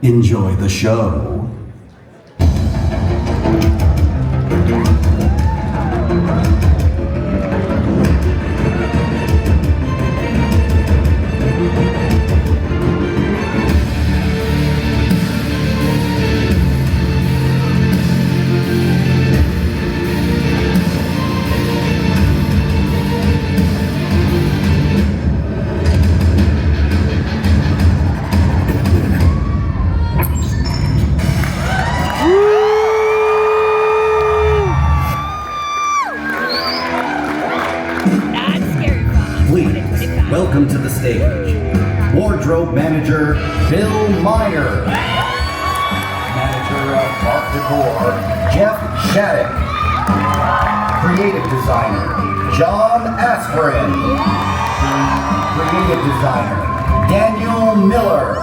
Enjoy the show. Welcome to the stage, Wardrobe Manager Bill Meyer, Manager of Art Decor Jeff Shattuck, Creative Designer John Aspirin, Creative Designer Daniel Miller,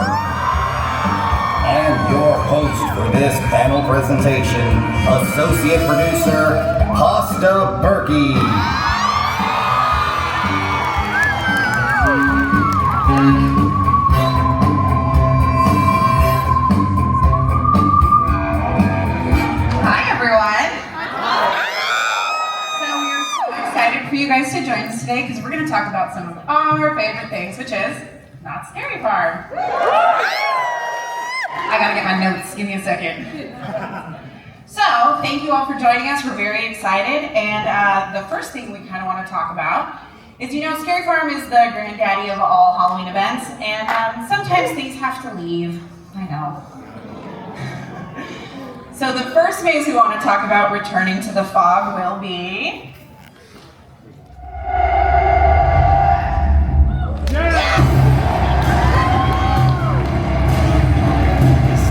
and your host for this panel presentation, Associate Producer Pasta Berkey. Hi everyone! So we're so excited for you guys to join us today because we're going to talk about some of our favorite things, which is Knott Scary Farm. I gotta get my notes, give me a second. So, thank you all for joining us, we're very excited, and the first thing we kind of want to talk about is, Scary Farm is the granddaddy of all Halloween events, and sometimes things have to leave. I know. So the first phase we want to talk about returning to the fog will be...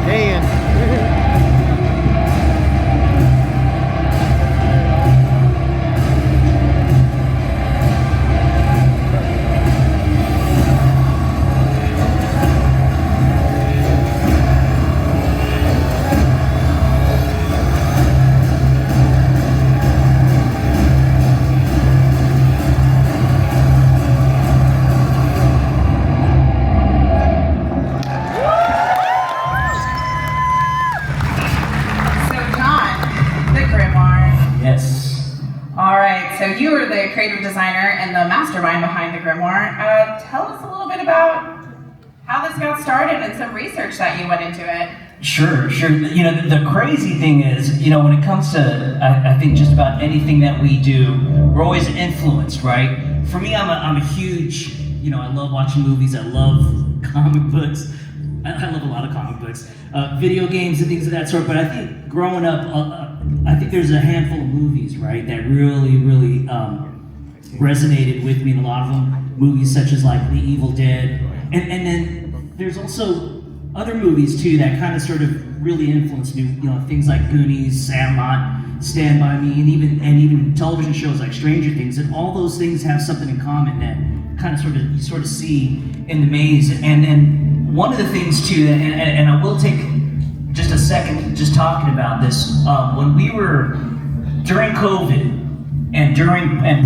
Staying. So you were the creative designer and the mastermind behind the grimoire. Tell us a little bit about how this got started and some research that you went into it. Sure. The crazy thing is, when it comes to, I think just about anything that we do, we're always influenced, right? For me, I'm a huge, I love watching movies, I love comic books. I love a lot of comic books, video games and things of that sort, but I think growing up, I think there's a handful of movies, right, that really resonated with me, and a lot of them, movies such as like The Evil Dead, and then there's also other movies too that kind of sort of really influenced me, things like Goonies, Sandlot, Stand By Me, and even television shows like Stranger Things, and all those things have something in common that kind of you sort of see in the maze, and one of the things too, and I will take just a second just talking about this, when we were during COVID and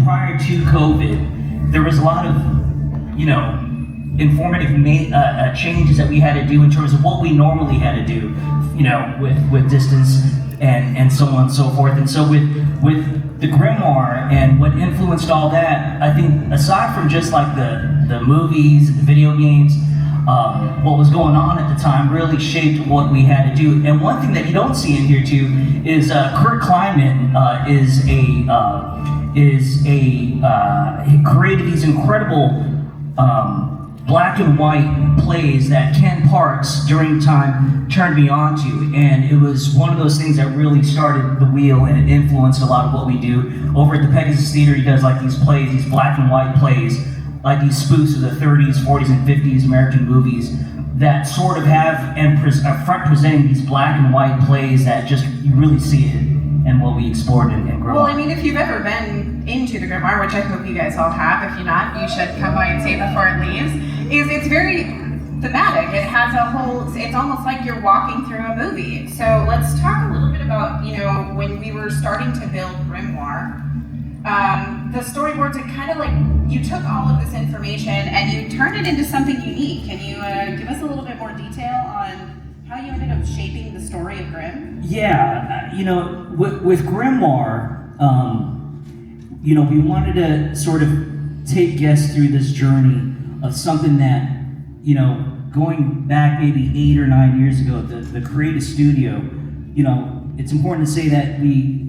prior to COVID, there was a lot of informative changes that we had to do in terms of what we normally had to do, with distance and so on and so forth. And so with the grimoire and what influenced all that, I think aside from just like the movies, the video games, what was going on at the time really shaped what we had to do. And one thing that you don't see in here too is Kurt Kleinman he created these incredible black and white plays that Ken Parks during time turned me on to, and it was one of those things that really started the wheel, and it influenced a lot of what we do. Over at the Pegasus Theater, he does like these plays, these black and white plays, like these spoofs of the 30s, 40s, and 50s American movies that sort of have and front presenting these black and white plays that just, you really see it in what we explored and grow. Well, I mean, if you've ever been into the grimoire, which I hope you guys all have, if you're not, you should come by and see it before it leaves, it's very thematic. It has it's almost like you're walking through a movie. So let's talk a little bit about, when we were starting to build grimoire, the storyboards, it kind of like, you took all of this information and you turned it into something unique. Can you give us a little bit more detail on how reshaping the story of Grimm? Yeah, with Grimoire, we wanted to sort of take guests through this journey of something that, going back maybe 8 or 9 years ago, the creative studio, it's important to say that we,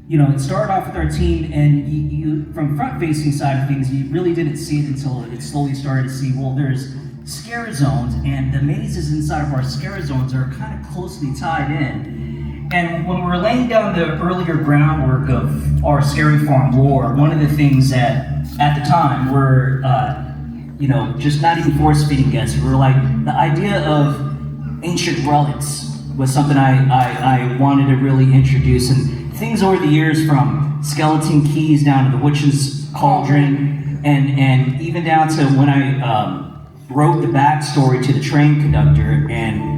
it started off with our team, and you from front-facing side of things, you really didn't see it until it slowly started to see, well, there's scare zones, and the mazes inside of our scare zones are kind of closely tied in. And when we were laying down the earlier groundwork of our Scary Farm lore, one of the things that at the time were, just not even force-feeding guests, we were like, the idea of ancient relics was something I wanted to really introduce. And things over the years, from skeleton keys down to the witch's cauldron, and even down to when I wrote the backstory to the train conductor, and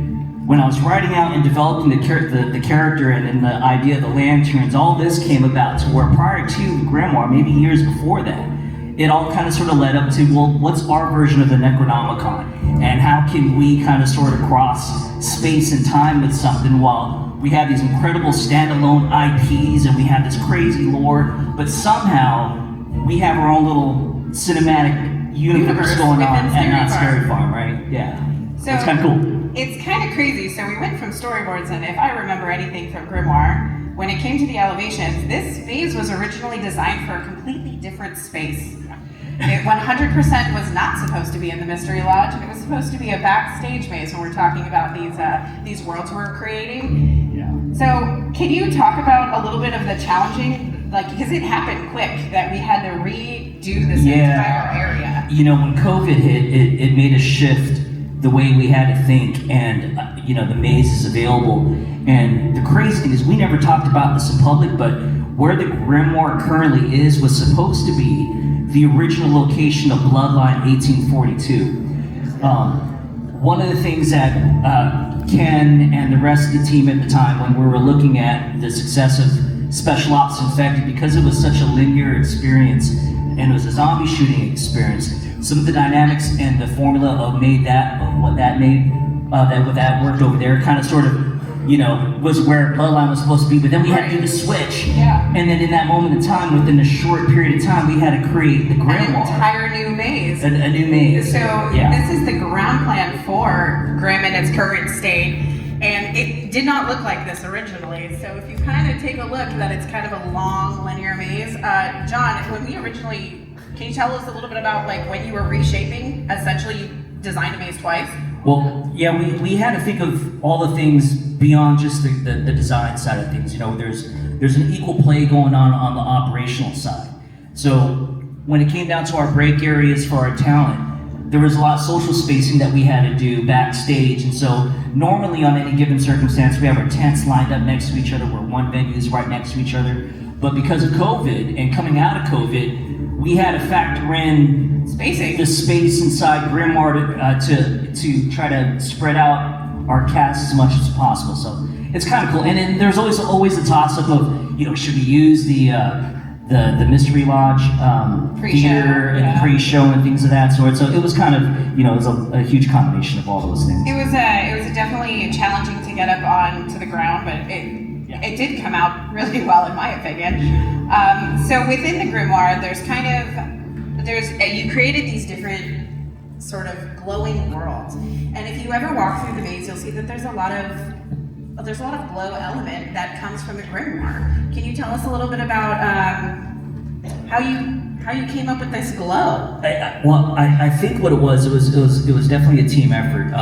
when I was writing out and developing the character and the idea of the lanterns, all this came about to where prior to Grimoire, maybe years before that, it all kind of sort of led up to, well, what's our version of the Necronomicon? And how can we kind of sort of cross space and time with something while we have these incredible standalone IPs and we have this crazy lore, but somehow we have our own little cinematic universe going on and not Scary Farm, right? Yeah. So it's kind of cool. It's kind of crazy. So we went from storyboards, and if I remember anything from Grimoire, when it came to the elevations, this maze was originally designed for a completely different space. It 100% was not supposed to be in the Mystery Lodge. It was supposed to be a backstage maze when we're talking about these worlds we're creating. Yeah. So can you talk about a little bit of the challenging, because it happened quick, that we had to redo this entire area? When COVID hit, it made us shift the way we had to think, and the maze is available. And the crazy thing is, we never talked about this in public, but where the Grimoire currently is was supposed to be the original location of Bloodline 1842. One of the things that Ken and the rest of the team at the time, when we were looking at the success of Special Ops Infected, because it was such a linear experience and it was a zombie shooting experience, some of the dynamics and the formula of what that worked over there kind of sort of, was where Bloodline was supposed to be, but then we had to do the switch. Yeah. And then in that moment in time, within a short period of time, we had to create the Grimoire. An entire new maze. A new maze. So this is the ground plan for Grimm in its current state, and it did not look like this originally. So if you kind of take a look, that it's kind of a long linear maze. John, can you tell us a little bit about when you were reshaping? Essentially, you designed a maze twice. Well, yeah, we had to think of all the things beyond just the design side of things. There's an equal play going on the operational side. So when it came down to our break areas for our talent, there was a lot of social spacing that we had to do backstage. And so normally on any given circumstance, we have our tents lined up next to each other where one venue is right next to each other. But because of COVID and coming out of COVID, we had to factor in spacing, the space inside Grimoire to try to spread out our cast as much as possible. So it's kind of cool. And then there's always a toss-up of, should we use the Mystery Lodge theater and pre-show and things of that sort. So it was kind of, it was a huge combination of all those things. It was definitely challenging to get up onto the ground, but it did come out really well, in my opinion. So within the Grimoire, you created these different sort of glowing worlds, and if you ever walk through the maze, you'll see that there's a lot of glow element that comes from the Grimoire. Can you tell us a little bit about how you came up with this glow? I think what it was definitely a team effort.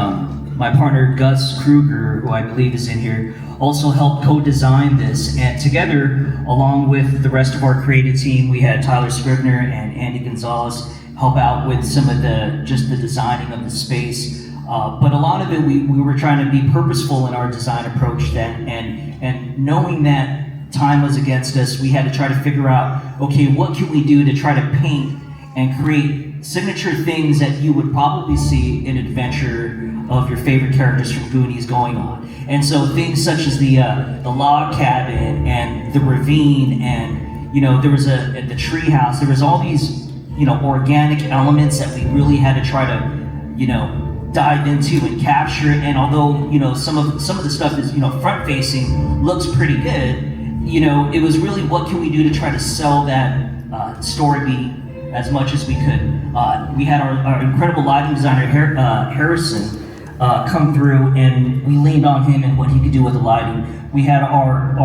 My partner Gus Kruger, who I believe is in here, also helped co-design this, and together, along with the rest of our creative team, we had Tyler Scrivener and Andy Gonzalez help out with some of the designing of the space. But a lot of it, we were trying to be purposeful in our design approach then, and knowing that time was against us, we had to try to figure out, okay, what can we do to try to paint and create signature things that you would probably see in adventure of your favorite characters from Goonies going on. And so things such as the log cabin and the ravine, and there was the tree house. There was all these organic elements that we really had to try to dive into and capture it. And although, you know, some of the stuff is, you know, front facing, looks pretty good, you know, it was really what can we do to try to sell that story beat as much as we could. We had our incredible lighting designer Harrison come through, and we leaned on him and what he could do with the lighting. We had our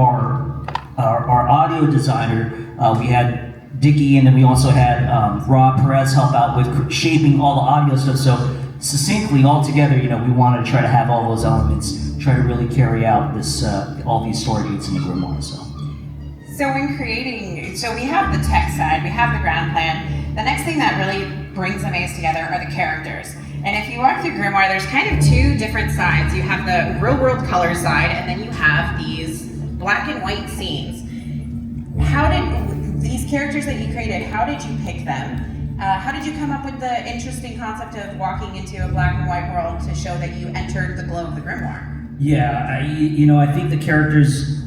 audio designer, we had Dickie, and then we also had Rob Perez help out with shaping all the audio stuff. So succinctly, all together, you know, we wanted to try to have all those elements, try to really carry out this all these story beats in the grimoire. So when creating, so we have the tech side, we have the ground plan. The next thing that really brings the maze together are the characters. And if you walk through Grimoire, there's kind of two different sides. You have the real world color side, and then you have these black and white scenes. How did these characters that you created, how did you pick them? How did you come up with the interesting concept of walking into a black and white world to show that you entered the glow of the Grimoire? Yeah, you know, I think the characters,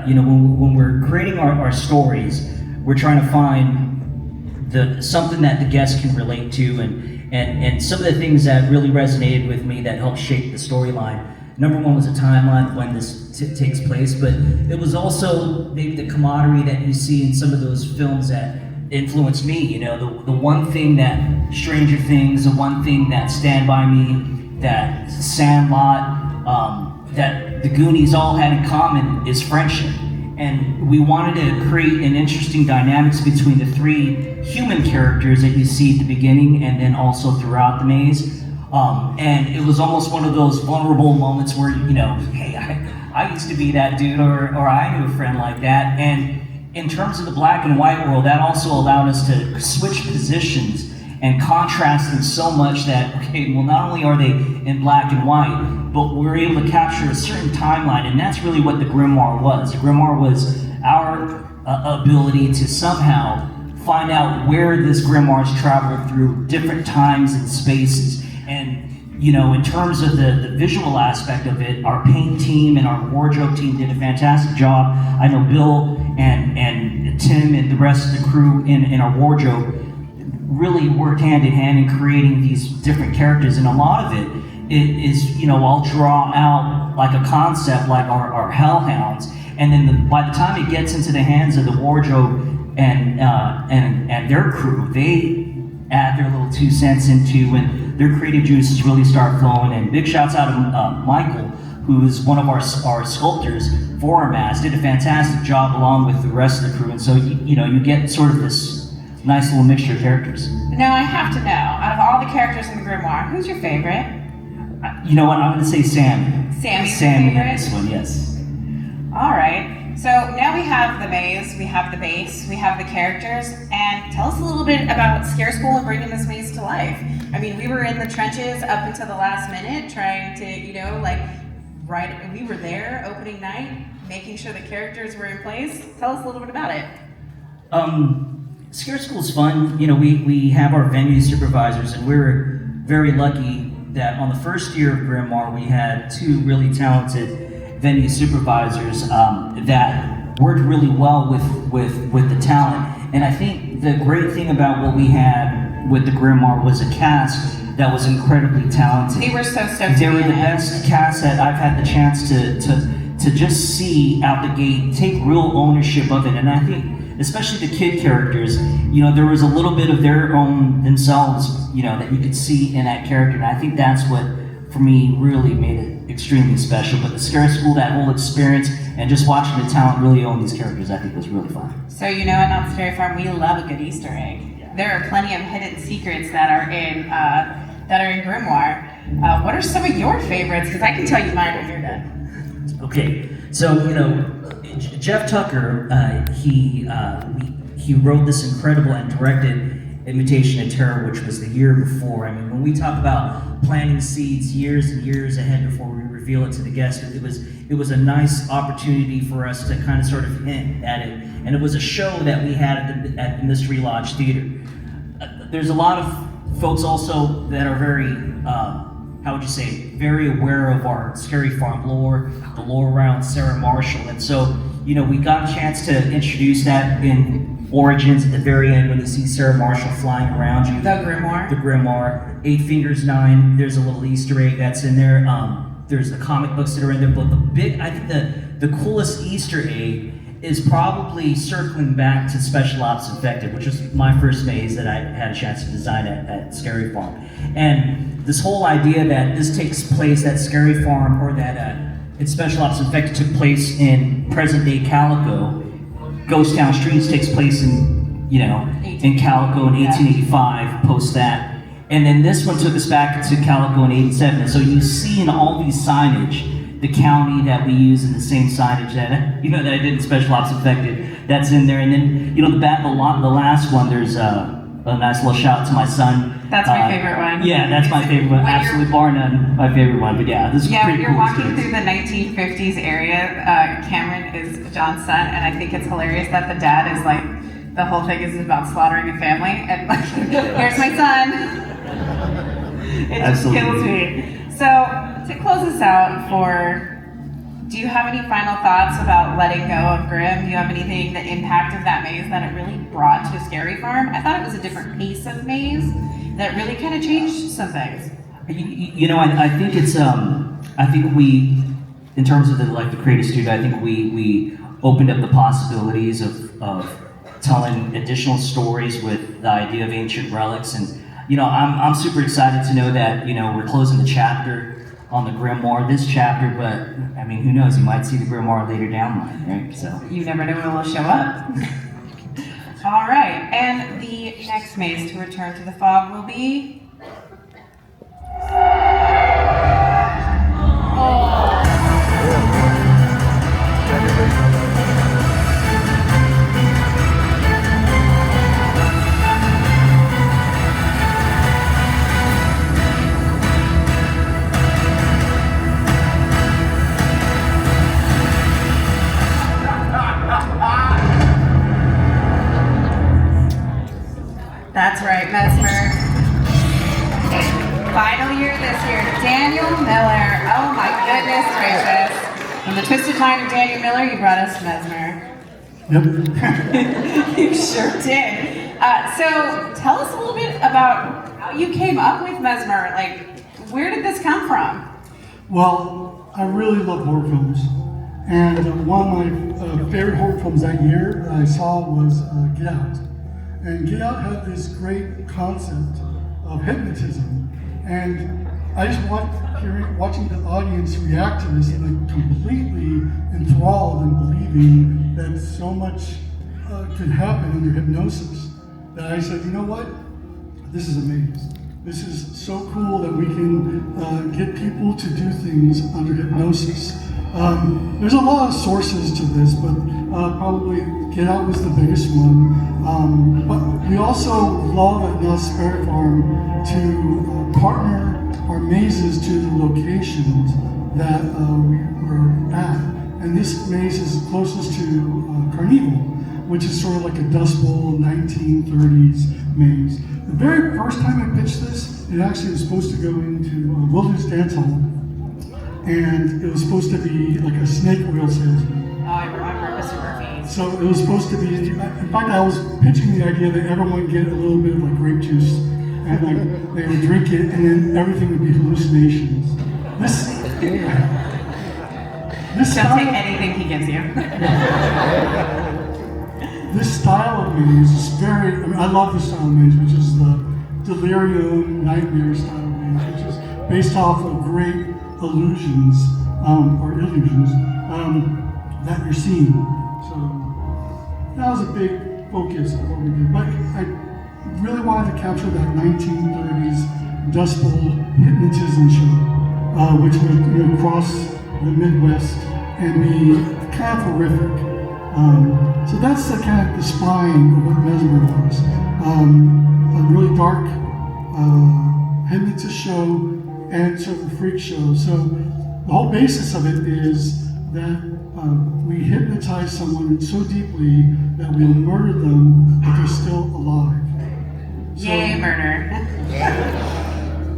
you know, when we're creating our stories, we're trying to find something that the guests can relate to, and some of the things that really resonated with me that helped shape the storyline. Number one was a timeline when this takes place, but it was also maybe the camaraderie that you see in some of those films that influenced me. You know, the one thing that Stranger Things, the one thing that Stand By Me, that Sandlot, that the Goonies all had in common is friendship. And we wanted to create an interesting dynamics between the three human characters that you see at the beginning and then also throughout the maze. And it was almost one of those vulnerable moments where, you know, hey, I used to be that dude, or I knew a friend like that. And in terms of the black and white world, that also allowed us to switch positions and contrast them so much that, okay, well, not only are they in black and white, but we're able to capture a certain timeline, and that's really what the Grimoire was. The Grimoire was our ability to somehow find out where this Grimoire's traveled through different times and spaces. And, you know, in terms of the visual aspect of it, our paint team and our wardrobe team did a fantastic job. I know Bill and Tim and the rest of the crew in our wardrobe really worked hand in hand in creating these different characters, and a lot of it is, you know, I'll draw out like a concept like our hellhounds, and then by the time it gets into the hands of the wardrobe and their crew, they add their little 2 cents into, and their creative juices really start flowing. And big shouts out to Michael, who is one of our sculptors for our mask, did a fantastic job along with the rest of the crew. And so you know, you get sort of this nice little mixture of characters. Now I have to know, out of all the characters in the Grimoire, who's your favorite? You know what, I'm going to say Sam. Sammy's Sammy favorite? in this one, yes. All right, so now we have the maze, we have the base, we have the characters, and tell us a little bit about Scare School and bringing this maze to life. I mean, we were in the trenches up until the last minute trying to, you know, like, we were there opening night, making sure the characters were in place. Tell us a little bit about it. Scare School's fun. You know, we have our venue supervisors, and we're very lucky that on the first year of Grimoire, we had 2 really talented venue supervisors that worked really well with the talent. And I think the great thing about what we had with the Grimoire was a cast that was incredibly talented. They were so stoked. They were the best cast that I've had the chance to just see out the gate, take real ownership of it. And I think, especially the kid characters, you know, there was a little bit of their own themselves, you know, that you could see in that character. And I think that's what, for me, really made it extremely special. But the Scare School, that whole experience, and just watching the talent really own these characters, I think was really fun. So, you know, at Knott's Scary Farm, we love a good Easter egg. Yeah. There are plenty of hidden secrets that are in Grimoire. What are some of your favorites? Because I can tell you mine when you're done. Okay, so, you know, Jeff Tucker, he wrote this incredible and directed Invitation to Terror, which was the year before. I mean, when we talk about planting seeds years and years ahead before we reveal it to the guests, it was a nice opportunity for us to kind of sort of hint at it. And it was a show that we had at the Mystery Lodge Theater. There's a lot of folks also that are very, how would you say, very aware of our Scary Farm lore, the lore around Sarah Marshall. And so, you know, we got a chance to introduce that in origins at the very end when you see Sarah Marshall flying around you. The Grimoire. The Grimoire. 8 Fingers 9. There's a little Easter egg that's in there. There's the comic books that are in there, but I think the coolest Easter egg is probably circling back to Special Ops Infected, which was my first maze that I had a chance to design at Scary Farm. And this whole idea that this takes place at Scary Farm, or that it's Special Ops Infected took place in present-day Calico. Ghost Town Streets takes place in Calico in 1885, post that. And then this one took us back to Calico in 87. And so you see in all these signage, the county that we use in the same signage that I did in Special Ops Infected, that's in there. And then, the last one, there's a nice little shout out to my son. That's my favorite one. Yeah, that's my favorite one. Absolutely, bar none, my favorite one. But yeah, this is pretty cool. You're walking through the 1950s area. Cameron is John's son, and I think it's hilarious that the dad is like, the whole thing is about slaughtering a family, and like, here's my son. It just kills me. So to close this out, do you have any final thoughts about letting go of Grimm? Do you have anything, the impact of that maze that it really brought to Scary Farm? I thought it was a different pace of maze that really kind of changed some things. I think it's, I think we, in terms of the creative studio, I think we opened up the possibilities of telling additional stories with the idea of ancient relics. And, I'm super excited to know that, we're closing the chapter on the Grimoire, this chapter, but I mean, who knows? You might see the Grimoire later down the line, right? So you never know when it will show up. All right, and the next maze to return to the fog will be. That's right, Midsummer. Final year this year, Daniel Miller. Oh my goodness gracious. From the twisted mind of Daniel Miller, you brought us Midsummer. Yep. You sure did. So tell us a little bit about how you came up with Midsummer. Like, where did this come from? Well, I really love horror films. And one of my favorite horror films that year that I saw was Get Out. And Get Out had this great concept of hypnotism. And I just watching the audience react to this and like completely enthralled and believing that so much could happen under hypnosis, that I said, you know what? This is amazing. This is so cool that we can get people to do things under hypnosis. There's a lot of sources to this, but probably Get Out was the biggest one. But we also love at Knott Scary Farm to partner our mazes to the locations that we were at. And this maze is closest to Carnival, which is sort of like a Dust Bowl 1930s maze. The very first time I pitched this, it actually was supposed to go into Wilderness Dance Hall. And it was supposed to be like a snake oil salesman. Oh, I remember Mr. Murphy. So it was supposed to be, in fact, I was pitching the idea that everyone would get a little bit of like grape juice, and like they would drink it, and then everything would be hallucinations. This Don't take anything he gives you. This style of maze is very, I love this style of maze, which is the delirium nightmare style of maze, which is based off of great illusions that you're seeing. So that was a big focus of what we did. But I really wanted to capture that 1930s Dust Bowl hypnotism show, which would cross the Midwest and be kind of horrific. So that's the kind of the spine of what Midsummer was. A really dark hypnotist show and sort of a freak show. So the whole basis of it is that we hypnotize someone so deeply that we'll murder them, but they're still alive. So, Yay, murder.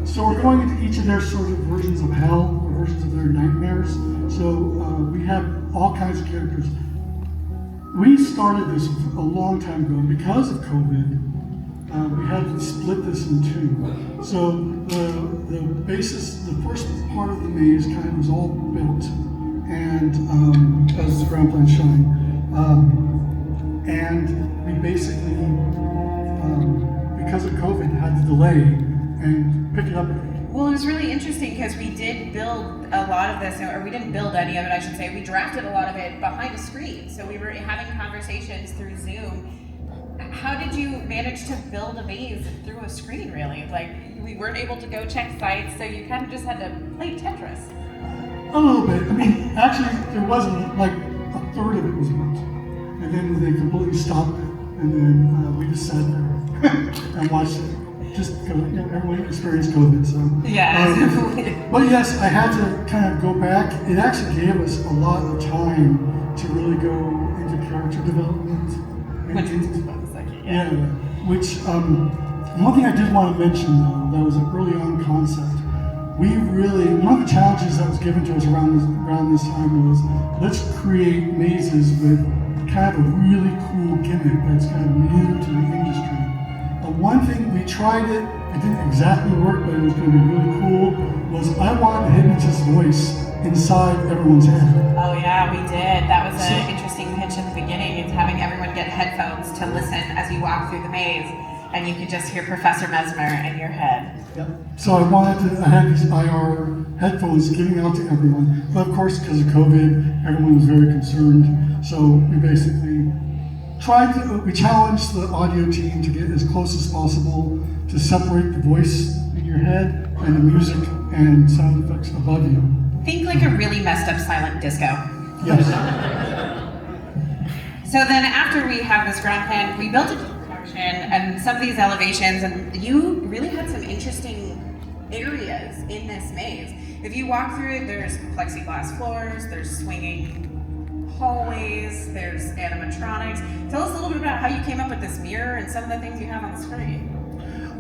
So we're going into each of their sort of versions of hell, or versions of their nightmares. So we have all kinds of characters. we started this a long time ago. Because of COVID, we had to split this in two. So the basis, the first part of the maze kind of was all built, and as the ground plan showing, and we basically, because of COVID, had to delay and pick it up again. Well, it was really interesting because we did build a lot of this, or we didn't build any of it, I should say. We drafted a lot of it behind a screen. So we were having conversations through Zoom. How did you manage to build a maze through a screen, really? Like, we weren't able to go check sites, so you kind of just had to play Tetris. A little bit. I mean, actually, there wasn't, like, a third of it was built. And then they completely stopped it. And then we just sat there and watched it. Just, everyone experienced COVID, so. Yeah. But yes, I had to kind of go back. It actually gave us a lot of time to really go into character development. Which was a second, Yeah, which, one thing I did want to mention though, that was an early on concept. We really, one of the challenges that was given to us around this time was, let's create mazes with kind of a really cool gimmick that's kind of new to the industry. One thing, we tried it didn't exactly work, but it was going to be really cool, was I wanted the hypnotist's voice inside everyone's head. Oh yeah, we did. That was an interesting pitch at the beginning. It's having everyone get headphones to listen as you walk through the maze, and you could just hear Professor Midsummer in your head. Yep. So I had these IR headphones giving out to everyone, but of course, because of COVID, everyone was very concerned. So we basically we challenged the audio team to get as close as possible to separate the voice in your head and the music and sound effects above you. Think like a really messed up silent disco. Yes. So then after we have this ground plan, we built a production and some of these elevations, and you really had some interesting areas in this maze. If you walk through it, there's plexiglass floors, there's swinging hallways, there's animatronics. Tell us a little bit about how you came up with this mirror and some of the things you have on the screen.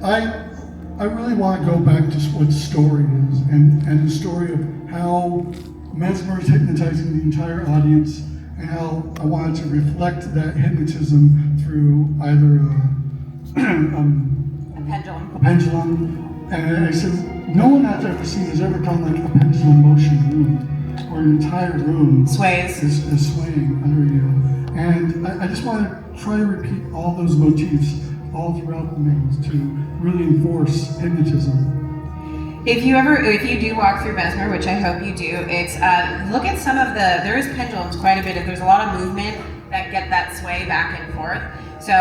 I really want to go back to what story is and the story of how Midsummer is hypnotizing the entire audience and how I wanted to reflect that hypnotism through either a pendulum. And I said, no one I've ever seen has ever done like a pendulum motion room, or an entire room Sways. is swaying under you. And I just want to try to repeat all those motifs all throughout the maze to really enforce hypnotism. If you do walk through Midsummer, which I hope you do, it's look at some of there is pendulums quite a bit. There's a lot of movement that get that sway back and forth. So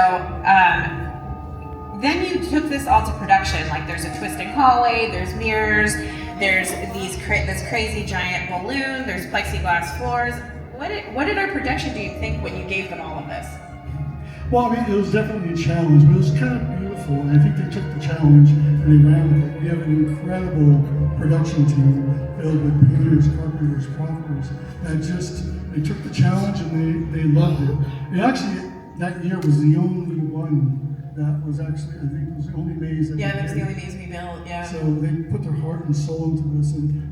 then you took this all to production. Like there's a twisting hallway, there's mirrors, there's this crazy giant balloon, there's plexiglass floors. What did our production do you think when you gave them all of this? Well, I mean, it was definitely a challenge, but it was kind of beautiful. And I think they took the challenge and they ran with it. We have an incredible production team filled with painters, carpenters, prompters that they took the challenge and they loved it. And actually, that year was the only one that was actually, I think it was the only maze that that was the only maze we built, yeah. So they put their heart and soul into this, and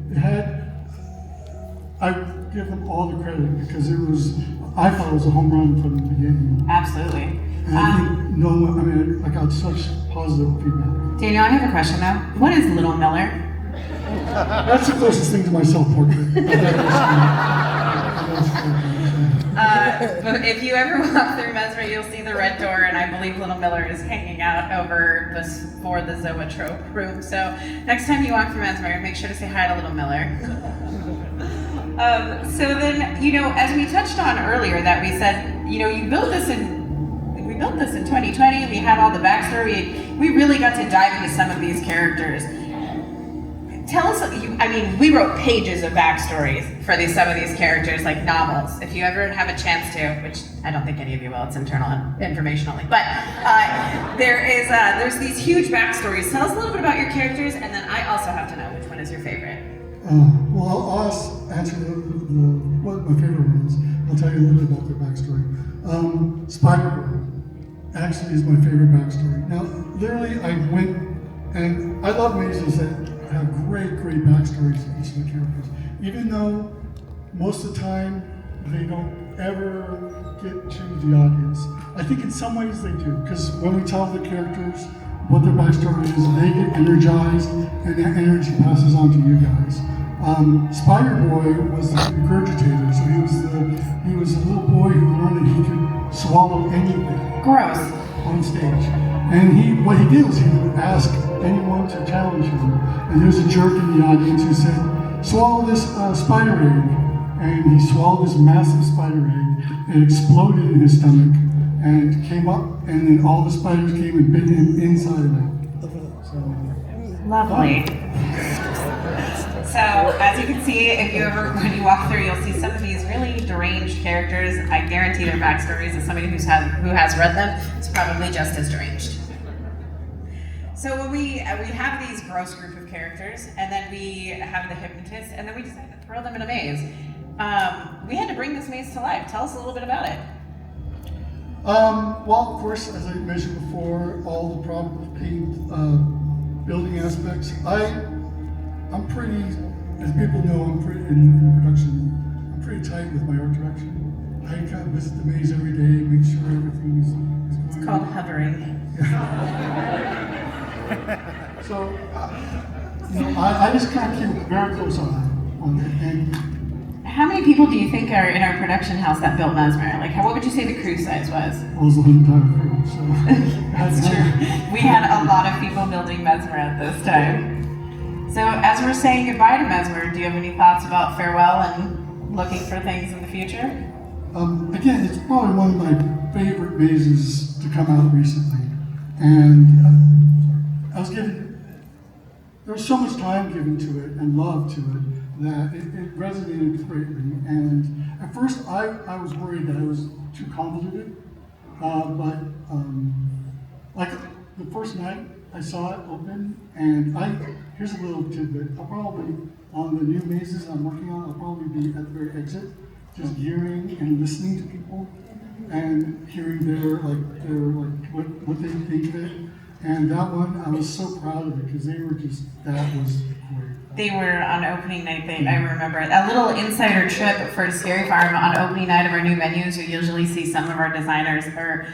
I give them all the credit because I thought it was a home run from the beginning. Absolutely. And I think I got such positive feedback. Daniel, I have a question now. What is Little Miller? That's the closest thing to my self-portrait. But if you ever walk through Midsummer, you'll see the red door, and I believe Little Miller is hanging out over for the zoetrope room. So next time you walk through Midsummer, make sure to say hi to Little Miller. So then, as we touched on earlier, that we said, we built this in 2020. We had all the backstory. We really got to dive into some of these characters. Tell us, we wrote pages of backstories for some of these characters, like novels. If you ever have a chance to, which I don't think any of you will, it's internal information only. But there's these huge backstories. Tell us a little bit about your characters, and then I also have to know which one is your favorite. Well, I'll answer what my favorite one is. I'll tell you a little bit about their backstory. Spider-Girl actually is my favorite backstory. Now, literally, I went, and I love mazes that have great backstories to each of the characters. Even though most of the time they don't ever get to the audience. I think in some ways they do, because when we tell the characters what their backstory is, they get energized, and that energy passes on to you guys. Spider-Boy was the regurgitator, so he was a little boy who learned that he could swallow anything. Gross. On stage. And what he did was he would ask anyone to challenge him. And there was a jerk in the audience who said, swallow this spider egg. And he swallowed this massive spider egg. It exploded in his stomach and came up, and then all the spiders came and bit him inside of it. So, Lovely. So, as you can see, when you walk through, you'll see some of these really deranged characters. I guarantee their backstories, as somebody who has read them, is probably just as deranged. So when we have these gross group of characters, and then we have the hypnotist, and then we decide to throw them in a maze. We had to bring this maze to life. Tell us a little bit about it. Well, of course, as I mentioned before, all the prop paint building aspects. I'm pretty, as people know, I'm pretty in production. I'm pretty tight with my art direction. I kind of visit the maze every day, make sure everything is going. It's called hovering. So, I just kind of keep a very close eye on it. And how many people do you think are in our production house that built Midsummer? Like, what would you say the crew size was? I was the whole entire crew, so. That's true. We had a lot of people building Midsummer at this time. So, as we're saying goodbye to Midsummer, do you have any thoughts about farewell and looking for things in the future? Again, it's probably one of my favorite mazes to come out recently. And there was so much time given to it and love to it that it resonated greatly. And at first I was worried that it was too convoluted, but like the first night I saw it open, and here's a little tidbit. I'll probably, on the new mazes I'm working on, I'll probably be at the very exit, just hearing and listening to people and hearing what they think of it. And that one, I was so proud of it because that was great. They were on opening night, I remember it. A little insider trip for Scary Farm on opening night of our new venues. You usually see some of our designers, or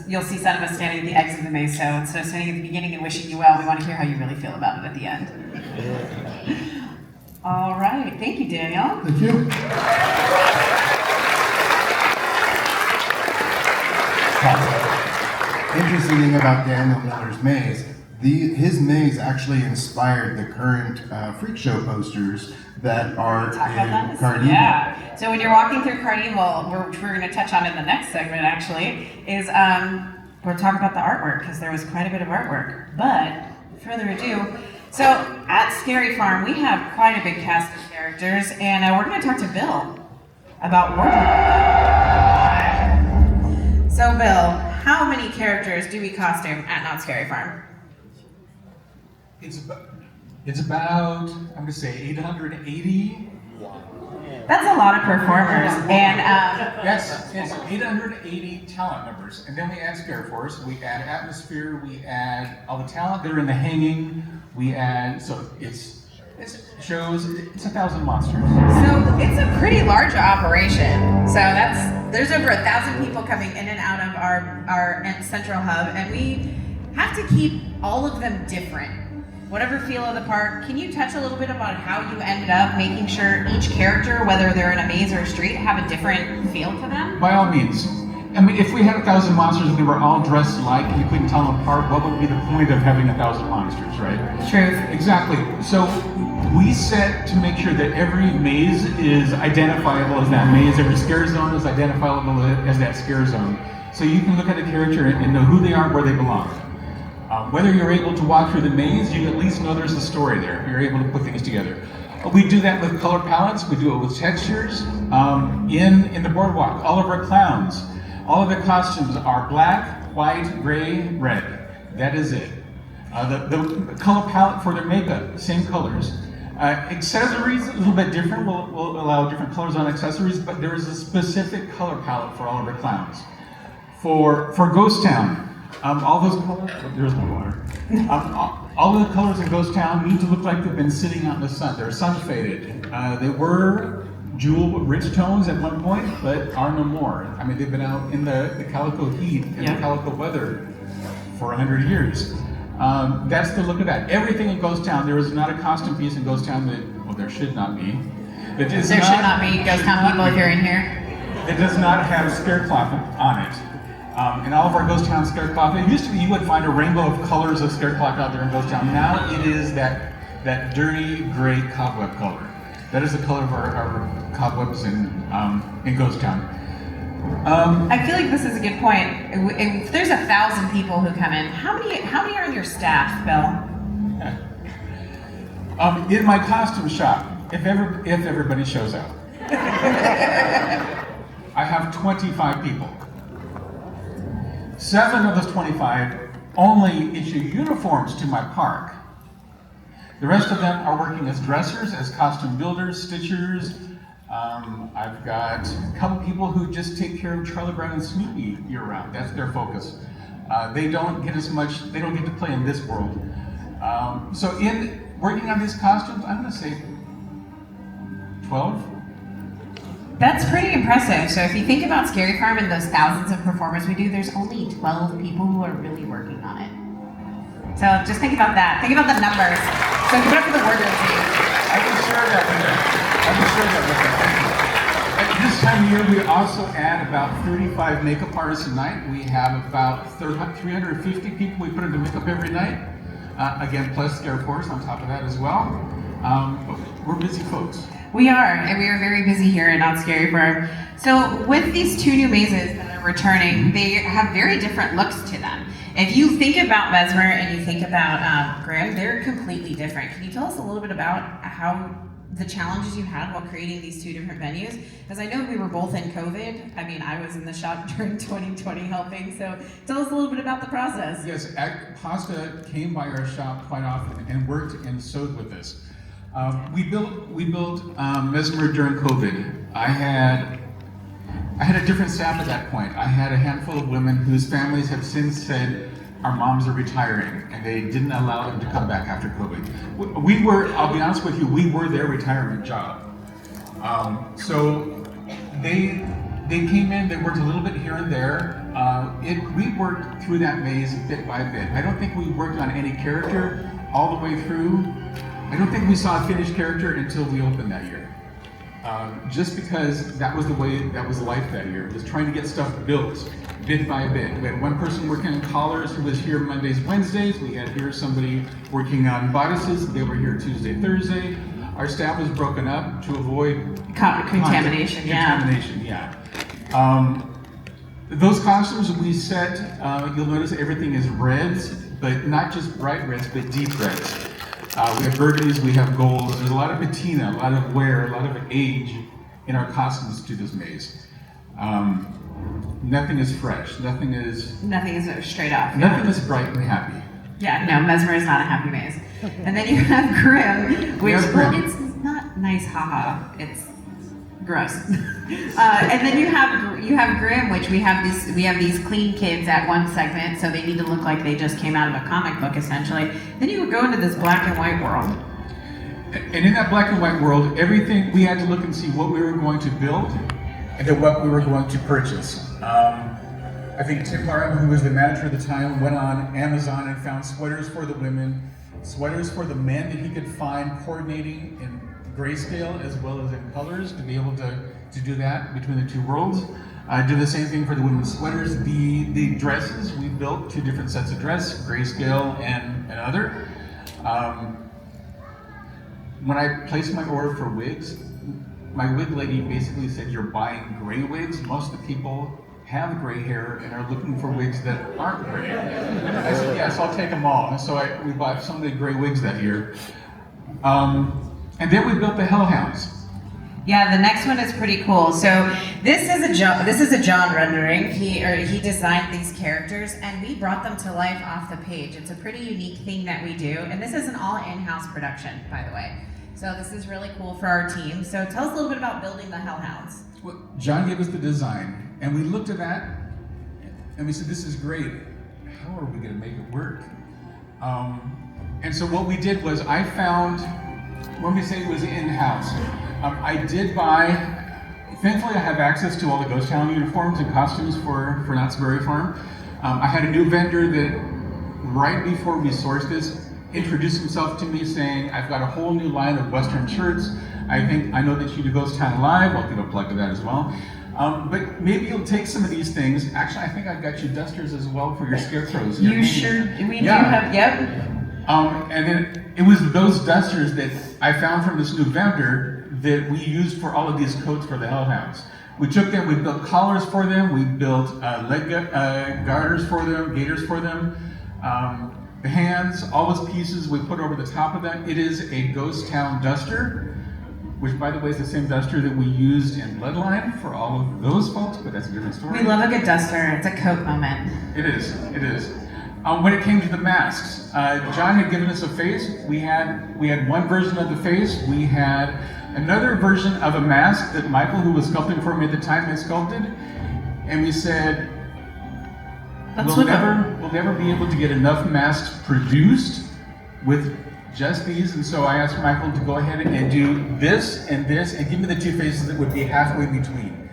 you'll see some of us standing at the exit of the maze. So instead of standing at the beginning and wishing you well, we want to hear how you really feel about it at the end. All right, thank you, Daniel. Thank you. Interesting thing about Daniel Miller's maze, his maze actually inspired the current freak show posters that are in Carnival. Yeah. So when you're walking through Carnival, we're going to touch on in the next segment actually, is we're talking about the artwork because there was quite a bit of artwork. But further ado, so at Scary Farm we have quite a big cast of characters, and we're going to talk to Bill about wardrobe. So Bill, how many characters do we costume at Knott Scary Farm? It's about, I'm going to say 880. That's a lot of performers. And Yes, 880 talent members. And then we add Scare Force, we add Atmosphere, we add all the talent that are in the hanging, we add, so it's 1,000 monsters. so it's a pretty large operation. So there's over 1,000 people coming in and out of our central hub, and we have to keep all of them different. Whatever feel of the park. Can you touch a little bit about how you ended up making sure each character, whether they're in a maze or a street, have a different feel to them? By all means. I mean, if we had 1,000 monsters and they were all dressed alike and you couldn't tell them apart, what would be the point of having 1,000 monsters, right? Truth. Exactly. So we set to make sure that every maze is identifiable as that maze, every scare zone is identifiable as that scare zone. So you can look at a character and know who they are, where they belong. Whether you're able to walk through the maze, you at least know there's a story there. You're able to put things together. We do that with color palettes, we do it with textures. In the boardwalk, all of our clowns, all of the costumes are black, white, gray, red. That is it. The color palette for their makeup, same colors. Accessories, a little bit different. We'll allow different colors on accessories, but there is a specific color palette for all of our clowns. For Ghost Town, all those colors, there's no water. All of the colors in Ghost Town need to look like they've been sitting out in the sun. They're sun faded. They were jewel rich tones at one point, but are no more. I mean, they've been out in the calico heat and the calico weather for 100 years. That's the look of that. Everything in Ghost Town, there is not a costume piece in Ghost Town that, well, there should not be. There should not be Ghost Town people if you're in here. It does not have scare cloth on it. In all of our Ghost Town scare cloth, it used to be you would find a rainbow of colors of scare cloth out there in Ghost Town. Now it is that dirty gray cobweb color. That is the color of our cobwebs in Ghost Town. I feel like this is a good point. If there's 1,000 people who come in, how many are in your staff, Bill? In my costume shop, if everybody shows up, I have 25 people. 7 of those 25 only issue uniforms to my park. The rest of them are working as dressers, as costume builders, stitchers. I've got a couple people who just take care of Charlie Brown and Snoopy year-round. That's their focus. They don't get to play in this world. So in working on these costumes, I'm gonna say 12. That's pretty impressive. So if you think about Scary Farm and those thousands of performers we do, there's only 12 people who are really working on it. So just think about that. Think about the numbers. So give it up for the wardrobe team. I can share that with you. At this time of year, we also add about 35 makeup artists a night. We have about 350 people we put into makeup every night. Again, plus Scare Force on top of that as well. But we're busy folks. We are, and we are very busy here at Not Scary Farm. So with these 2 new mazes that are returning, they have very different looks to them. If you think about Midsummer and you think about Grimm, they're completely different. Can you tell us a little bit about how the challenges you had while creating these 2 different venues? Because I know we were both in COVID. I mean, I was in the shop during 2020 helping. So tell us a little bit about the process. Yes, Pasta came by our shop quite often and worked and sewed with us. We built Midsummer during COVID. I had a different staff at that point. I had a handful of women whose families have since said, our moms are retiring, and they didn't allow them to come back after COVID. We were, I'll be honest with you, we were their retirement job. So they came in, they worked a little bit here and there. We worked through that maze bit by bit. I don't think we worked on any character all the way through. I don't think we saw a finished character until we opened that year. Just because that was the way, that was life that year. It was trying to get stuff built bit by bit. We had one person working on collars who was here Mondays, Wednesdays. We had here somebody working on bodices. They were here Tuesday, Thursday. Our staff was broken up to avoid Contamination, those costumes we set, you'll notice everything is reds, but not just bright reds, but deep reds. We have burgundies, we have golds. There's a lot of patina, a lot of wear, a lot of age in our costumes to this maze. Nothing is fresh. Nothing is straight up. Nothing is bright and happy. Yeah, no, Midsummer is not a happy maze. And then you have Grimm, which, well, it's not nice, haha. It's gross. And then you have Grimm, which we have these clean kids at one segment, so they need to look like they just came out of a comic book, essentially. Then you would go into this black and white world. And in that black and white world, everything, we had to look and see what we were going to build and then what we were going to purchase. I think Tim Barham, who was the manager at the time, went on Amazon and found sweaters for the women, sweaters for the men that he could find, coordinating in grayscale as well as in colors to be able to do that between the 2 worlds. I did the same thing for the women's sweaters. The dresses, we built 2 different sets of dress, grayscale and other. When I placed my order for wigs, my wig lady basically said, you're buying gray wigs. Most of the people have gray hair and are looking for wigs that aren't gray. I said, yes, I'll take them all. And so we bought so many gray wigs that year. And then we built the Hellhounds. Yeah, the next one is pretty cool. So this is a John rendering. He designed these characters, and we brought them to life off the page. It's a pretty unique thing that we do, and this is an all in-house production, by the way. So this is really cool for our team. So tell us a little bit about building the Hellhounds. Well, John gave us the design, and we looked at that, and we said, this is great. How are we going to make it work? And so what we did was I found, when we say it was in-house, I did buy, thankfully I have access to all the Ghost Town uniforms and costumes for Knott's Berry Farm. I had a new vendor that, right before we sourced this, introduced himself to me saying, I've got a whole new line of Western shirts. I know that you do Ghost Town Live. I'll give a plug to that as well. But maybe you'll take some of these things. Actually, I think I've got you dusters as well for your scarecrows. You sure? We do have. Yep. And then it was those dusters that I found from this new vendor that we used for all of these coats for the Hellhounds. We took them, we built collars for them, we built leg garters for them, gaiters for them, the hands, all those pieces we put over the top of that. It is a Ghost Town duster, which by the way is the same duster that we used in Bloodline for all of those folks, but that's a different story. We love a good duster. It's a coat moment. It is. When it came to the masks, John had given us a face. We had one version of the face. We had another version of a mask that Michael, who was sculpting for me at the time, had sculpted. And we said, we'll never be able to get enough masks produced with just these. And so I asked Michael to go ahead and do this, and give me the two faces that would be halfway between.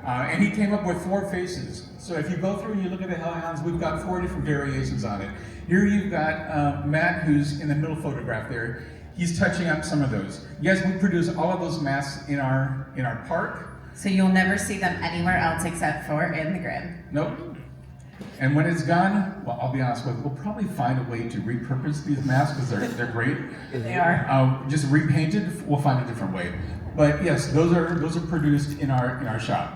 And he came up with 4 faces. So if you go through and you look at the Hellhounds, we've got 4 different variations on it. Here you've got Matt, who's in the middle photograph there. He's touching up some of those. Yes, we produce all of those masks in our park. So you'll never see them anywhere else except for in the grid. Nope. And when it's gone, well, I'll be honest with you, we'll probably find a way to repurpose these masks because they're great. They are. Just repainted, we'll find a different way. But yes, those are produced in our shop.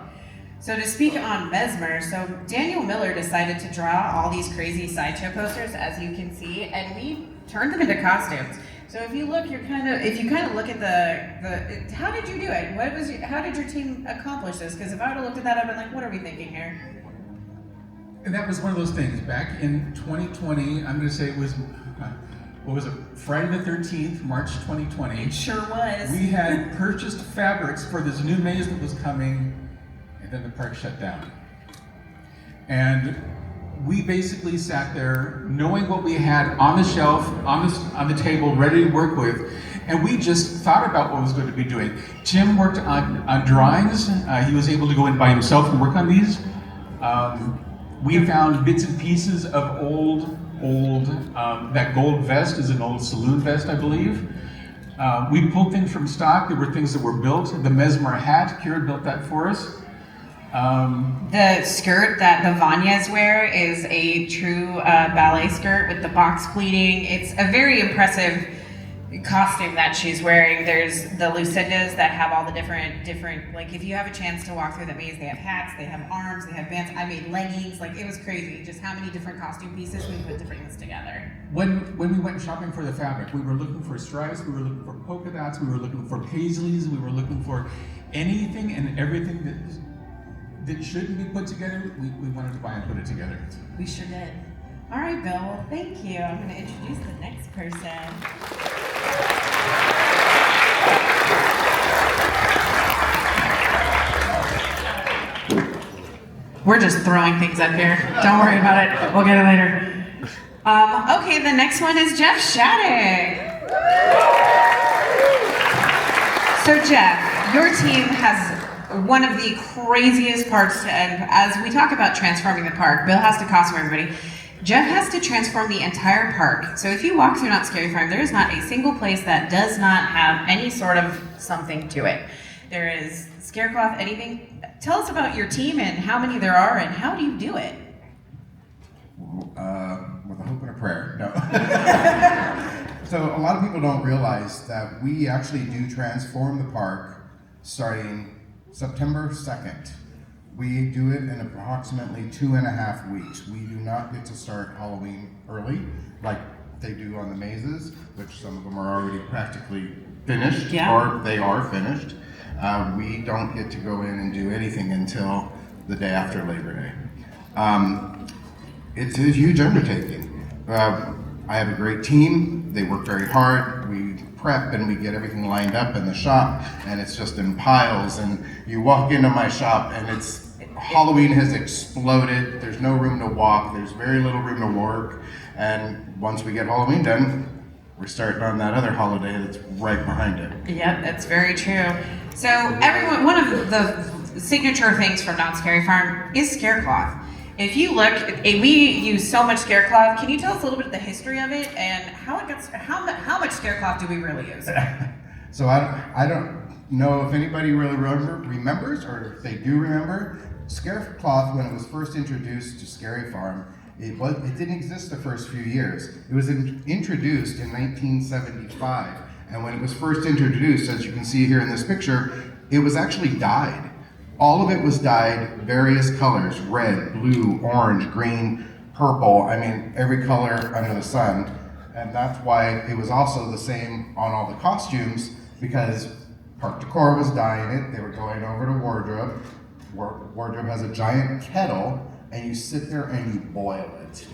So to speak on Midsummer, so Daniel Miller decided to draw all these crazy sideshow posters, as you can see, and we turned them into costumes. So if you look, if you look at the how did you do it? How did your team accomplish this? Because if I would have looked at that, I'd been like, what are we thinking here? And that was one of those things. Back in 2020, I'm going to say it was, what was it, Friday the 13th, March 2020. It sure was. We had purchased fabrics for this new maze that was coming, and then the park shut down. And we basically sat there knowing what we had on the shelf, on the table, ready to work with, and we just thought about what we was going to be doing. Tim worked on drawings. He was able to go in by himself and work on these. We found bits and pieces of old, that gold vest is an old saloon vest, I believe. We pulled things from stock. There were things that were built. The Midsummer hat, Kira built that for us. The skirt that the Vanyas wear is a true ballet skirt with the box pleating. It's a very impressive costume that she's wearing. There's the Lucindas that have all the different, like if you have a chance to walk through the maze, they have hats, they have arms, they have bands. I made leggings, like it was crazy just how many different costume pieces we put to bring this together. When we went shopping for the fabric, we were looking for stripes, we were looking for polka dots, we were looking for paisleys, we were looking for anything and everything that shouldn't be put together, we wanted to buy and put it together. We sure did. All right, Bill, well, thank you. I'm gonna introduce the next person. We're just throwing things up here. Don't worry about it. We'll get it later. Okay, the next one is Jeff Shattuck. So Jeff, your team has one of the craziest parts, and as we talk about transforming the park, Bill has to costume everybody. Jeff has to transform the entire park. So if you walk through Knott's Scary Farm, there is not a single place that does not have any sort of something to it. There is scarecloth, anything. Tell us about your team and how many there are and how do you do it? With a hope and a prayer, no. So a lot of people don't realize that we actually do transform the park starting September 2nd. We do it in approximately 2.5 weeks. We do not get to start Halloween early like they do on the mazes, which some of them are already practically finished, or they are finished. We don't get to go in and do anything until the day after Labor Day. It's a huge undertaking. I have a great team. They work very hard. We prep and we get everything lined up in the shop, and it's just in piles. And you walk into my shop and Halloween has exploded. There's no room to walk. There's very little room to work. And once we get Halloween done, we're starting on that other holiday that's right behind it. Yep, that's very true. So everyone, one of the signature things from Knott's Scary Farm is scare cloth. If you look, we use so much scare cloth. Can you tell us a little bit of the history of it and how it gets? How much scare cloth do we really use? So I don't know if anybody really remembers, or if they do remember, scare cloth when it was first introduced to Scary Farm. It didn't exist the first few years. It was introduced in 1975, and when it was first introduced, as you can see here in this picture, it was actually dyed. All of it was dyed various colors: red, blue, orange, green, purple. I mean, every color under the sun. And that's why it was also the same on all the costumes, because Park Decor was dyeing it. They were going over to Wardrobe. Wardrobe has a giant kettle, and you sit there and you boil it.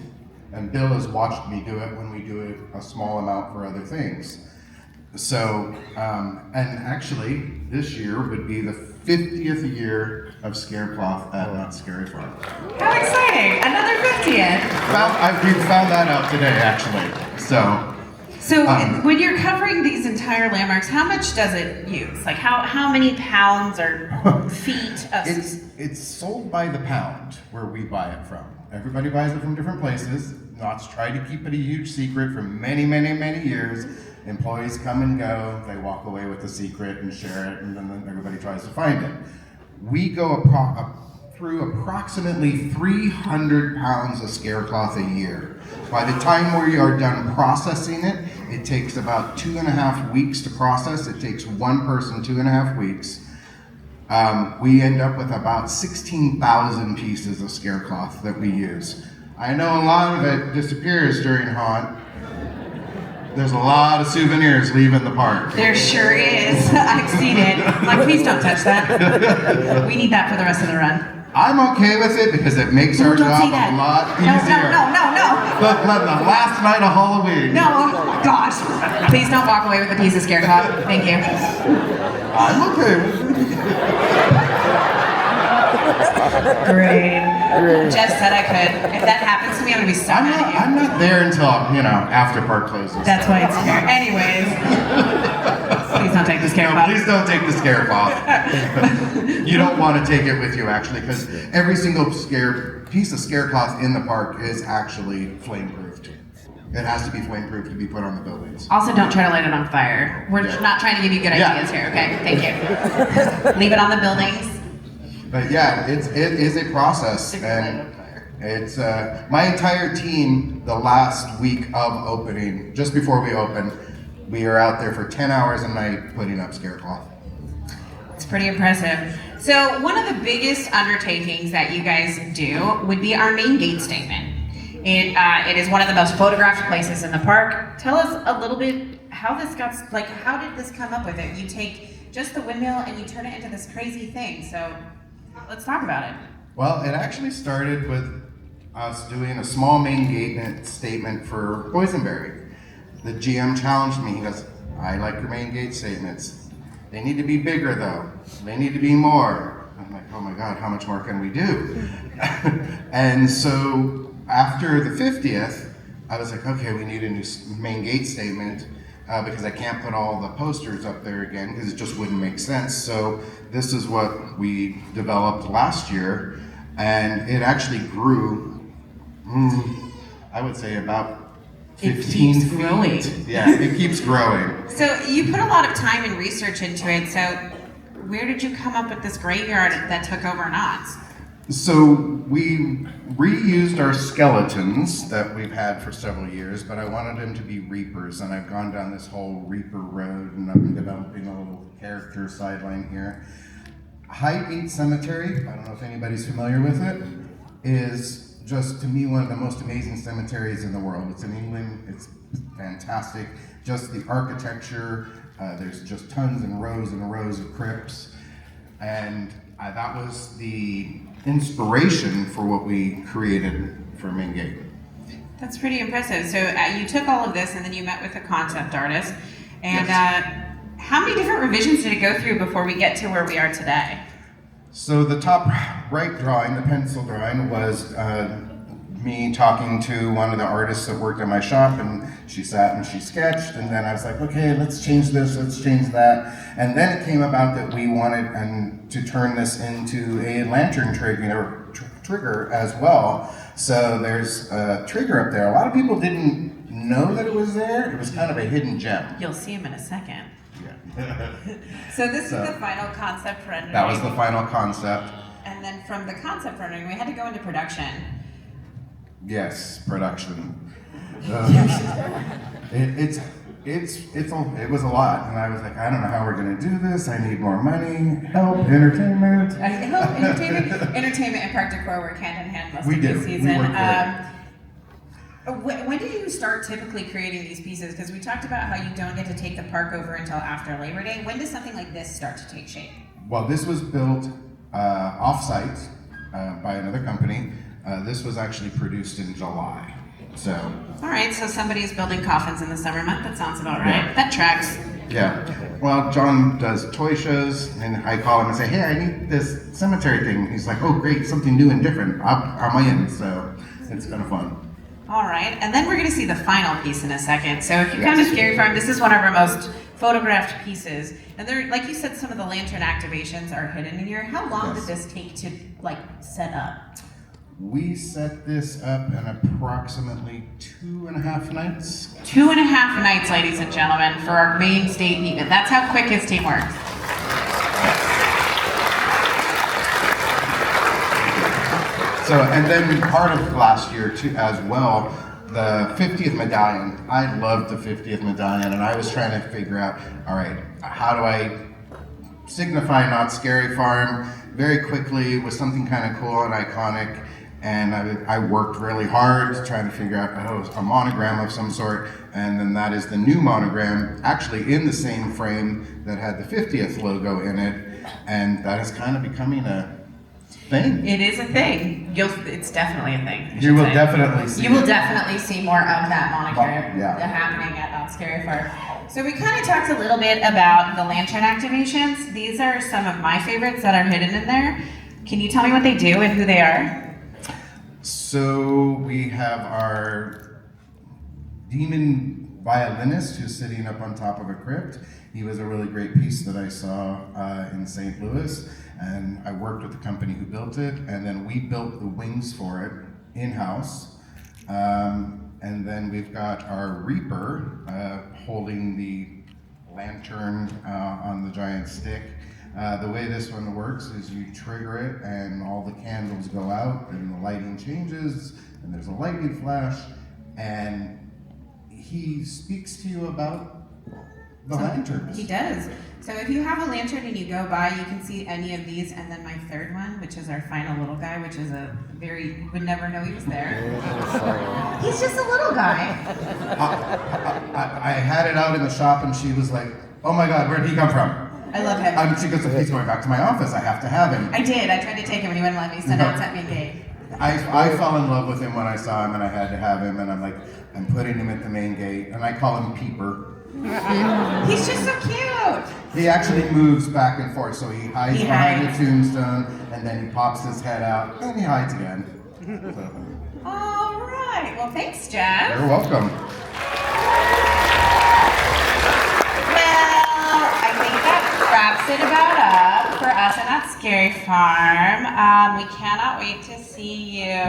And Bill has watched me do it when we do it a small amount for other things. So, and actually, this year would be the 50th year of scare cloth at Knott's Scary Farm. How exciting! Another 50th. We found that out today, actually. So when you're covering these entire landmarks, how much does it use? Like how many pounds or feet of? It's sold by the pound where we buy it from. Everybody buys it from different places. Knott's tried to keep it a huge secret for many, many, many years. Employees come and go, they walk away with the secret and share it, and then everybody tries to find it. We go through approximately 300 pounds of scare cloth a year. By the time we are done processing it, it takes about 2.5 weeks to process. It takes one person 2.5 weeks. We end up with about 16,000 pieces of scare cloth that we use. I know a lot of it disappears during haunt. There's a lot of souvenirs leaving the park. There sure is. I've seen it. I'm like, please don't touch that. We need that for the rest of the run. I'm okay with it because it makes our job a lot easier. No. But the last night of Halloween. No, gosh. Please don't walk away with a piece of scare cloth. Thank you. I'm okay with it. Great. Jeff said I could. If that happens to me, I'm gonna be so mad at you. I'm not there until, after park closes. That's why it's here. Anyways. Please don't take the scare cloth. Please don't take the scare cloth. You don't want to take it with you, actually, because every single piece of scare cloth in the park is actually flame-proofed. It has to be flame-proof to be put on the buildings. Also, don't try to light it on fire. We're not trying to give you good ideas here, okay? Thank you. Leave it on the buildings. But yeah, it is a process, and it's my entire team. The last week of opening, just before we open, we are out there for 10 hours a night putting up scare cloth. It's pretty impressive. So one of the biggest undertakings that you guys do would be our main gate statement. It is one of the most photographed places in the park. Tell us a little bit how this got, how did this come up with it? You take just the windmill and you turn it into this crazy thing. So let's talk about it. Well, it actually started with us doing a small main gate statement for Boysenberry. The GM challenged me. He goes, I like your main gate statements. They need to be bigger though. They need to be more. I'm like, oh my God, how much more can we do? And so after the 50th, I was like, okay, we need a new main gate statement because I can't put all the posters up there again because it just wouldn't make sense. So this is what we developed last year, and it actually grew, I would say about 15 feet. Growing. Yeah, it keeps growing. So you put a lot of time and research into it. So where did you come up with this graveyard that took over Knott's? So we reused our skeletons that we've had for several years, but I wanted them to be reapers, and I've gone down this whole reaper road, and I'm developing a little character sideline here. Highgate Cemetery, I don't know if anybody's familiar with it, is just, to me, one of the most amazing cemeteries in the world. It's in England, it's fantastic. Just the architecture, there's just tons and rows of crypts. And that was the inspiration for what we created for Main Gate. That's pretty impressive. So you took all of this and then you met with a concept artist. And Yes. How many different revisions did it go through before we get to where we are today? So the top right drawing, the pencil drawing, was me talking to one of the artists that worked at my shop, and she sat and she sketched, and then I was like, okay, let's change this, let's change that. And then it came about that we wanted to turn this into a lantern trigger as well. So there's a trigger up there. A lot of people didn't know that it was there. It was kind of a hidden gem. You'll see him in a second. Yeah. So this is the final concept rendering. That was the final concept. And then from the concept rendering, we had to go into production. Yes, production. It was a lot, and I was like, I don't know how we're gonna do this. I need more money, help, entertainment. I hope entertainment and park decor work hand in hand most We of do. the season. We work great. When did you start typically creating these pieces? Because we talked about how you don't get to take the park over until after Labor Day. When does something like this start to take shape? Well, this was built off-site by another company. This was actually produced in July. So. All right, so somebody's building coffins in the summer month. That sounds about right. Yeah. That tracks. Yeah. Well, John does toy shows, and I call him and say, hey, I need this cemetery thing. He's like, oh, great, something new and different. I'm in, so it's kind of fun. All right, and then we're going to see the final piece in a second. So if you come to Scary Farm, this is one of our most photographed pieces. And there, like you said, some of the lantern activations are hidden in here. How long did this take to set up? We set this up in approximately 2.5 nights. 2.5 nights, ladies and gentlemen, for our main state event. That's how quick his team works. So, and then part of last year too, as well, the 50th medallion. I loved the 50th medallion, and I was trying to figure out, all right, how do I signify Knott Scary Farm very quickly with something kind of cool and iconic. And I worked really hard trying to figure out a monogram of some sort, and then that is the new monogram, actually in the same frame that had the 50th logo in it, and that is kind of becoming a thing. It is a thing. It's definitely a thing. You will definitely see. You will definitely see more of that monogram Yeah. happening at Knott Scary Farm. So we kind of talked a little bit about the lantern activations. These are some of my favorites that are hidden in there. Can you tell me what they do and who they are? So we have our demon violinist who's sitting up on top of a crypt. He was a really great piece that I saw in St. Louis, and I worked with the company who built it, and then we built the wings for it in-house. And then we've got our Reaper holding the lantern on the giant stick. The way this one works is you trigger it and all the candles go out and the lighting changes and there's a lightning flash and he speaks to you about the lanterns. He does. So if you have a lantern and you go by, you can see any of these, and then my third one, which is our final little guy, which is you would never know he was there. He's just a little guy. I had it out in the shop and she was like, oh my God, where did he come from? I love him. She goes, he's going back to my office, I have to have him. I did. I tried to take him and he wouldn't let me, so now it's at me gate. I fell in love with him when I saw him and I had to have him, and I'm like, I'm putting him at the main gate, and I call him Peeper. He's just so cute. He actually moves back and forth, so he hides behind the tombstone, and then he pops his head out, and he hides again. So. All right. Well, thanks, Jeff. You're welcome. Well, I think that wraps it about up for us at Knott Scary Farm. We cannot wait to see you.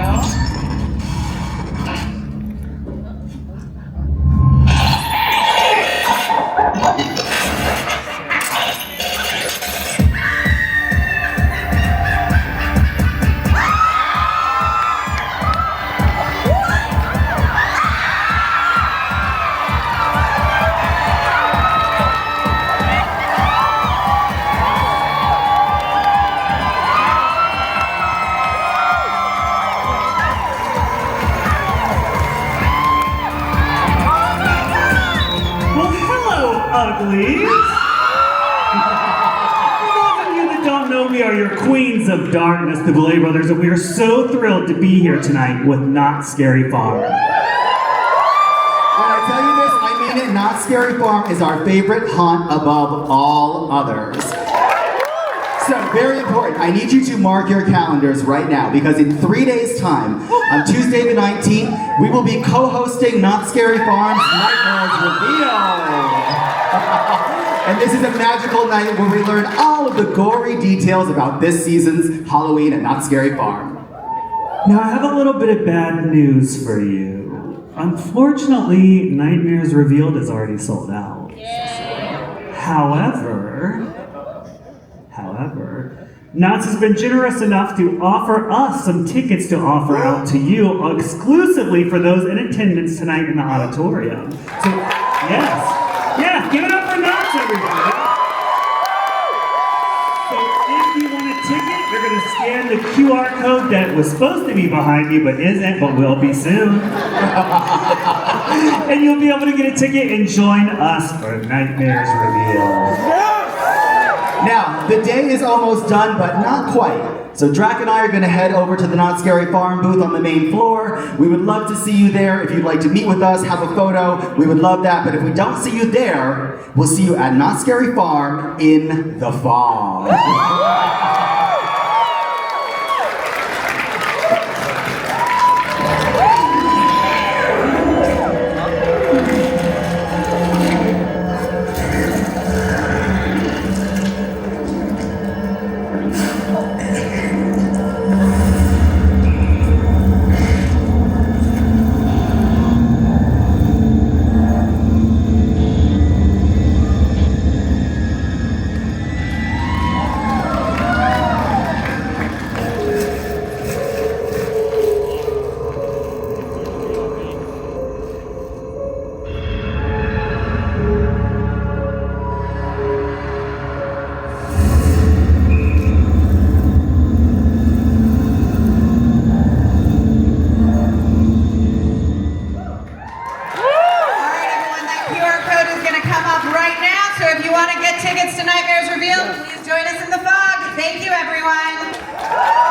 Uglies. For those of you that don't know, we are your queens of darkness, the Belay Brothers, and we are so thrilled to be here tonight with Knott Scary Farm. When I tell you this, I mean it. Knott Scary Farm is our favorite haunt above all others. So, very important. I need you to mark your calendars right now because in 3 days' time, on Tuesday the 19th, we will be co-hosting Not Scary Farm's Nightmares Revealed. And this is a magical night where we learn all of the gory details about this season's Halloween at Not Scary Farm. Now, I have a little bit of bad news for you. Unfortunately, Nightmares Revealed is already sold out. However, Knott's has been generous enough to offer us some tickets to offer out to you exclusively for those in attendance tonight in the auditorium. So, yes. Yeah, give it up for Knott's, everybody. So if you want a ticket, you're going to scan the QR code that was supposed to be behind you but isn't, but will be soon. And you'll be able to get a ticket and join us for Nightmares Revealed. Now, the day is almost done, but not quite. So Drac and I are going to head over to the Not Scary Farm booth on the main floor. We would love to see you there. If you'd like to meet with us, have a photo, we would love that. But if we don't see you there, we'll see you at Not Scary Farm in the fall. Tickets to Nightmares Revealed, please join us in the fog. Thank you, everyone.